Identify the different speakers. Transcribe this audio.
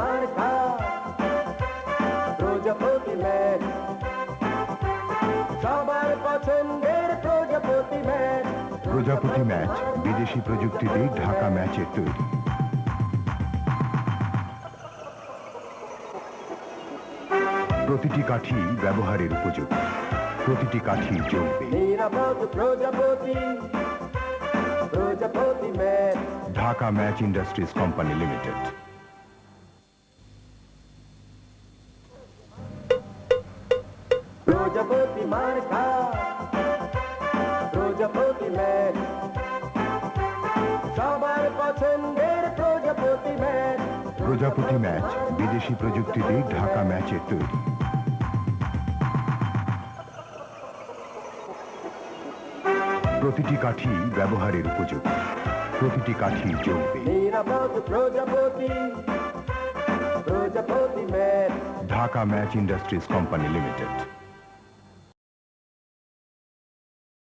Speaker 1: মার্কা প্রজাপতি ম্যাচ, সবার পছন্দের প্রজাপতি ম্যাচ।
Speaker 2: প্রজাপতি ম্যাচ বিদেশি প্রযুক্তিতে ঢাকা ম্যাচের তৈরি। প্রতিটি কাঠি ব্যবহারের উপযোগী, প্রতিটি কাঠি জ্বলবে।
Speaker 1: নিরাপদ প্রজাপতি, প্রজাপতি match.
Speaker 2: Dhaka match industries company limited.
Speaker 1: প্রজাপতি মার্কা প্রজাপতি ম্যাচ, সবার পছন্দের প্রজাপতি ম্যাচ।
Speaker 2: প্রজাপতি ম্যাচ বিদেশি প্রযুক্তিতে ঢাকা ম্যাচের তৈরি। প্রতিটি কাঠি ব্যবহারের উপযোগী, প্রতিটি কাঠি জ্বলবে।
Speaker 1: নিরাপদ প্রজাপতি, প্রজাপতি match.
Speaker 2: Dhaka match industries company limited.